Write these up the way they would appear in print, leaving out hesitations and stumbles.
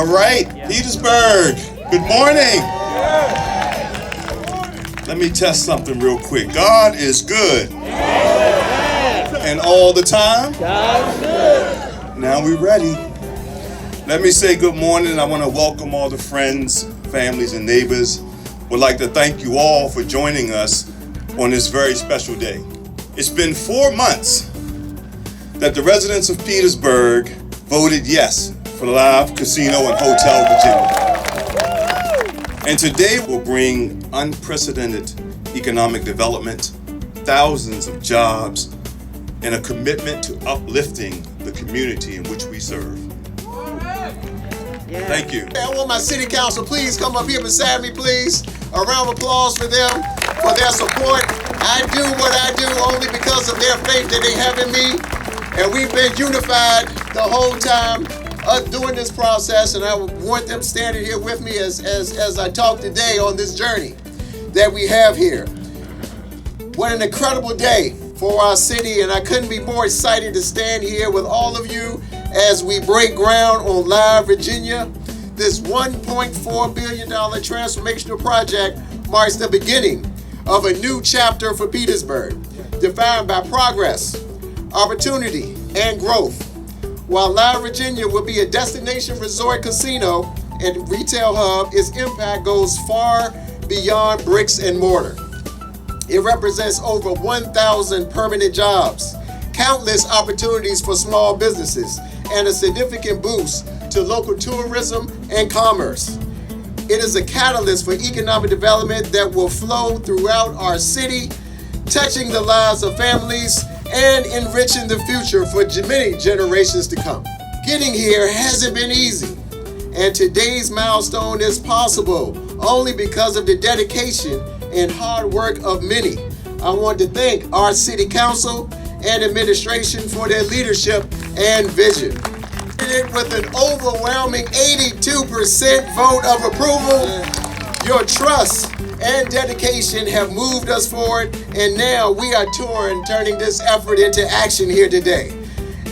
All right, Petersburg, good morning. Let me test something real quick. God is good. And all the time. Now we ready. Let me say good morning. I want to welcome all the friends, families, and neighbors. Would like to thank you all for joining us on this very special day. It's been 4 months that the residents of Petersburg voted yes for Live Casino and Hotel Virginia. And today will bring unprecedented economic development, thousands of jobs, and a commitment to uplifting the community in which we serve. Thank you. I want my city council, please come up here beside me, please. A round of applause for them, for their support. I do what I do only because of their faith that they have in me. And we've been unified the whole time doing this process. And I want them standing here with me as I talk today on this journey that we have here. What an incredible day for our city. And I couldn't be more excited to stand here with all of you as we break ground on Live Virginia. This $1.4 billion transformational project marks the beginning of a new chapter for Petersburg, defined by progress, opportunity, and growth. While Live Virginia will be a destination resort casino and retail hub, its impact goes far beyond bricks and mortar. It represents over 1,000 permanent jobs, countless opportunities for small businesses, and a significant boost to local tourism and commerce. It is a catalyst for economic development that will flow throughout our city, touching the lives of families and enriching the future for many generations to come. Getting here hasn't been easy, and today's milestone is possible only because of the dedication and hard work of many. I want to thank our city council and administration for their leadership and vision. With an overwhelming 82% vote of approval, your trust and dedication have moved us forward, and now we are turning this effort into action here today.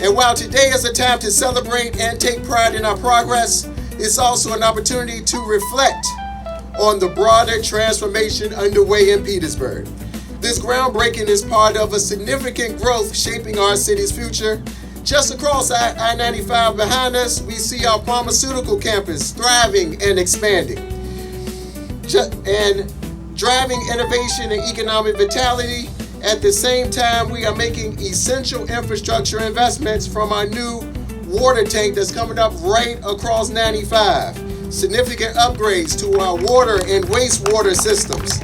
And while today is a time to celebrate and take pride in our progress, it's also an opportunity to reflect on the broader transformation underway in Petersburg. This groundbreaking is part of a significant growth shaping our city's future. Just across I-95 behind us, we see our pharmaceutical campus thriving and expanding, and driving innovation and economic vitality. At the same time, we are making essential infrastructure investments, from our new water tank that's coming up right across 95, significant upgrades to our water and wastewater systems.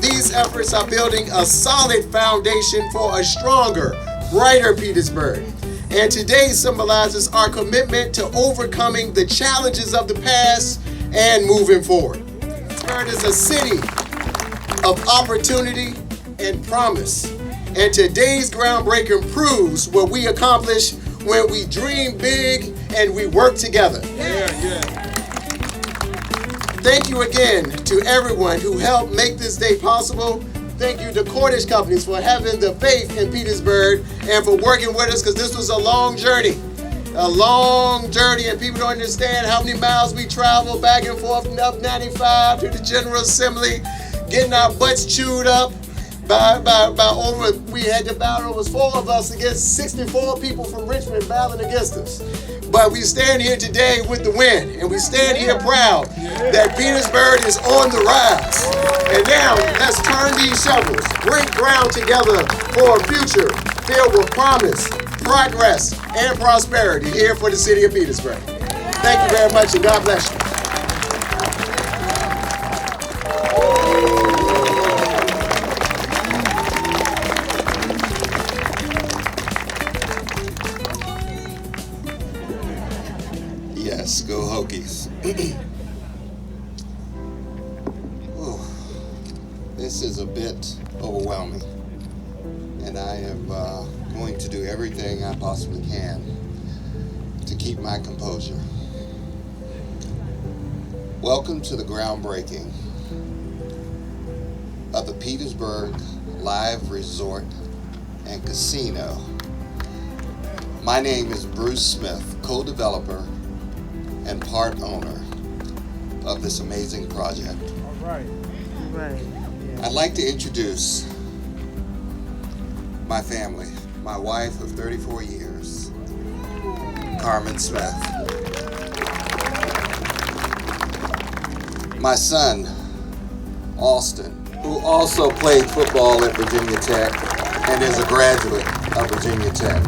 These efforts are building a solid foundation for a stronger, brighter Petersburg. And today symbolizes our commitment to overcoming the challenges of the past and moving forward. Petersburg is a city of opportunity and promise. And today's groundbreaking proves what we accomplish when we dream big and we work together. Thank you again to everyone who helped make this day possible. Thank you to Cordish Companies for having the faith in Petersburg and for working with us, because this was a long journey, and people don't understand how many miles we traveled back and forth and up 95 to the General Assembly, getting our butts chewed up we had to battle, it was 4 of us against 64 people from Richmond battling against us. But we stand here today with the win, and we stand here proud that Petersburg is on the rise. And now, let's turn these shovels, break ground together for a future filled with promise, progress, and prosperity here for the city of Petersburg. Thank you very much, and God bless you. Yes, go Hokies. This is a bit overwhelming, and I am going to do everything I possibly can to keep my composure. Welcome to the groundbreaking of the Petersburg Live Resort and Casino. My name is Bruce Smith, co-developer and part owner of this amazing project. All right. Yeah. I'd like to introduce my family, my wife of 34 years, Carmen Smith. My son, Austin, who also played football at Virginia Tech and is a graduate of Virginia Tech.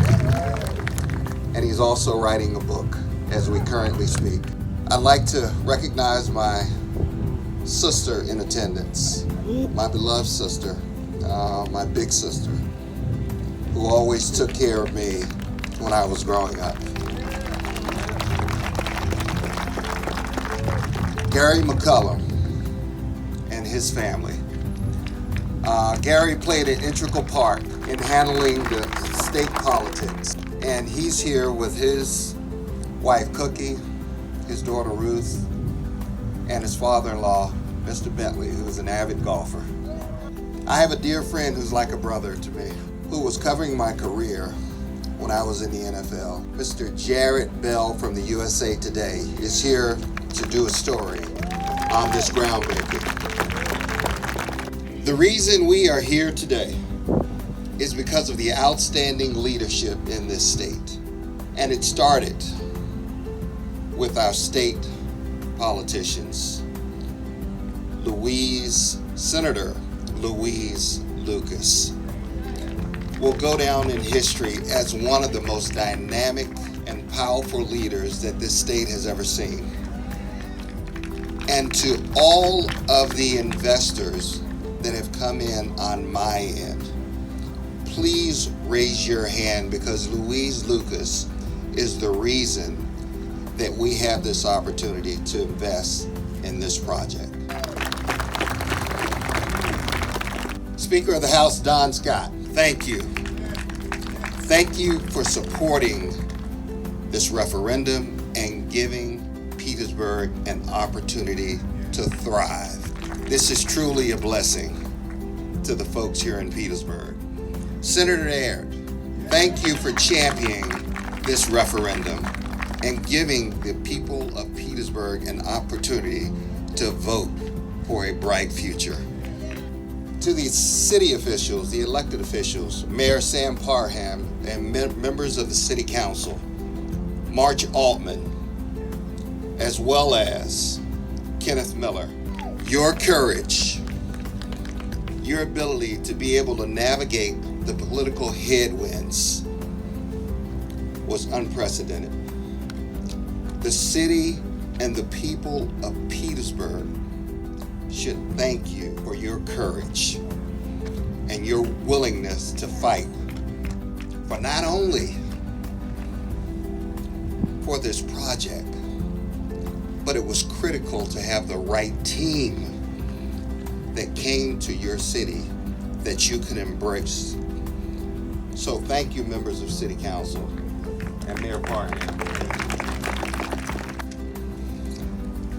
And he's also writing a book as we currently speak. I'd like to recognize my sister in attendance, my beloved sister, my big sister, who always took care of me when I was growing up. Gary McCullum and his family. Gary played an integral part in handling the state politics, and he's here with his wife Cookie, his daughter Ruth, and his father-in-law, Mr. Bentley, who is an avid golfer. I have a dear friend who's like a brother to me, who was covering my career when I was in the NFL. Mr. Jarrett Bell from the USA Today is here to do a story on this groundbreaking. The reason we are here today is because of the outstanding leadership in this state. And it started with our state politicians. Senator Louise Lucas will go down in history as one of the most dynamic and powerful leaders that this state has ever seen. And to all of the investors that have come in on my end, please raise your hand, because Louise Lucas is the reason that we have this opportunity to invest in this project. Speaker of the House, Don Scott, thank you. Thank you for supporting this referendum and giving Petersburg an opportunity to thrive. This is truly a blessing to the folks here in Petersburg. Senator Aird, thank you for championing this referendum and giving the people of Petersburg an opportunity to vote for a bright future. To the city officials, the elected officials, Mayor Sam Parham, and members of the City Council, March Altman, as well as Kenneth Miller, your courage, your ability to be able to navigate the political headwinds was unprecedented. The city and the people of Petersburg should thank you for your courage and your willingness to fight for not only for this project, but it was critical to have the right team that came to your city that you can embrace. So thank you, members of City Council and Mayor Parham.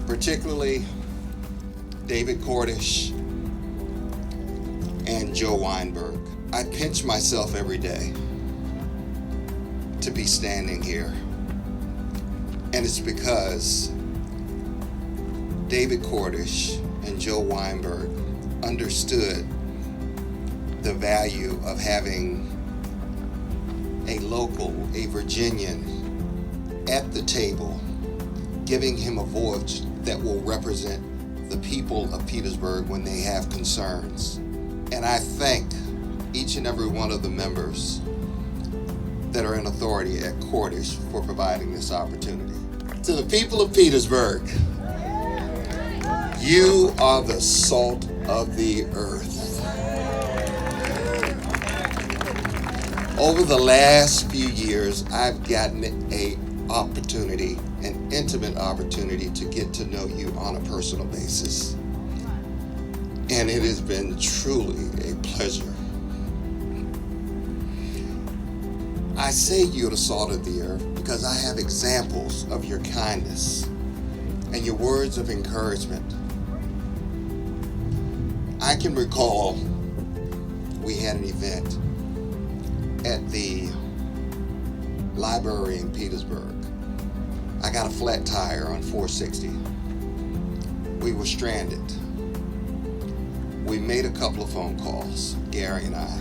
Particularly David Cordish and Joe Weinberg. I pinch myself every day to be standing here. And it's because David Cordish and Joe Weinberg understood the value of having a local, a Virginian at the table, giving him a voice that will represent the people of Petersburg when they have concerns. And I thank each and every one of the members that are in authority at Cordish for providing this opportunity. To the people of Petersburg, you are the salt of the earth. Over the last few years, I've gotten an opportunity, an intimate opportunity to get to know you on a personal basis. And it has been truly a pleasure. I say you're the salt of the earth because I have examples of your kindness and your words of encouragement. I can recall we had an event at the library in Petersburg. I got a flat tire on 460. We were stranded. We made a couple of phone calls, Gary and I.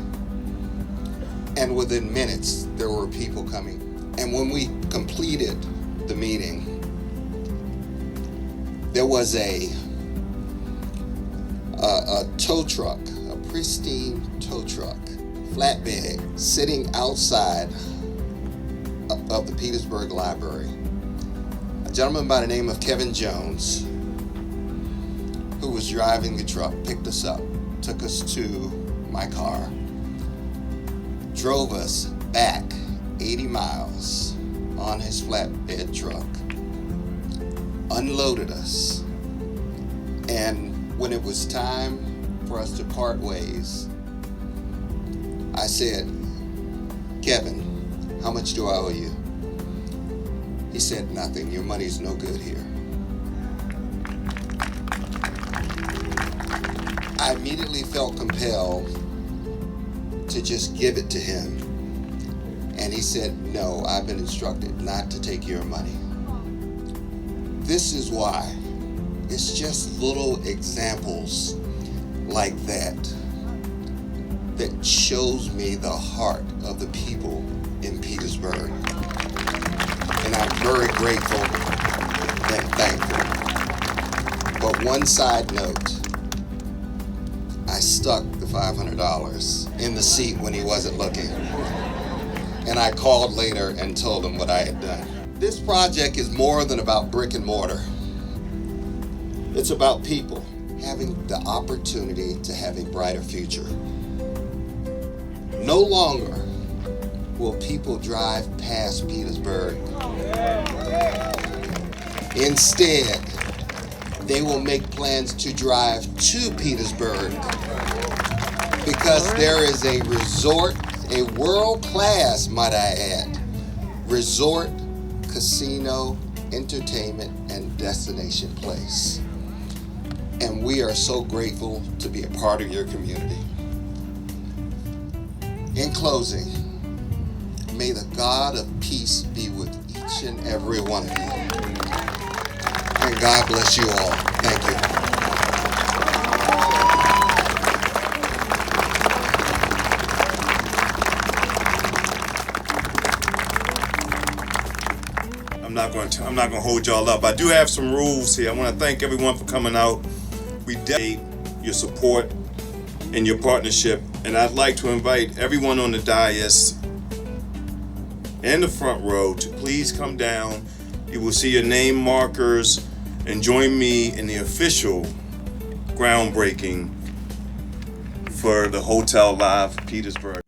And within minutes, there were people coming. And when we completed the meeting, there was a tow truck, a pristine tow truck, flatbed, sitting outside of the Petersburg Library. A gentleman by the name of Kevin Jones, who was driving the truck, picked us up, took us to my car, drove us back 80 miles on his flatbed truck, unloaded us, and when it was time for us to part ways, I said, Kevin, how much do I owe you? He said, nothing. Your money's no good here. I immediately felt compelled to just give it to him. And he said, no, I've been instructed not to take your money. This is why. It's just little examples like that that shows me the heart of the people in Petersburg. And I'm very grateful and thankful. But one side note, I stuck the $500 in the seat when he wasn't looking. And I called later and told him what I had done. This project is more than about brick and mortar. It's about people having the opportunity to have a brighter future. No longer will people drive past Petersburg. Instead, they will make plans to drive to Petersburg because there is a resort, a world-class, might I add, resort, casino, entertainment, and destination place. And we are so grateful to be a part of your community. In closing, may the God of peace be with each and every one of you. And God bless you all. Thank you. I'm not going to hold y'all up. I do have some rules here. I want to thank everyone for coming out. We appreciate your support and your partnership. And I'd like to invite everyone on the dais and the front row to please come down. You will see your name markers and join me in the official groundbreaking for the Hotel Live Petersburg.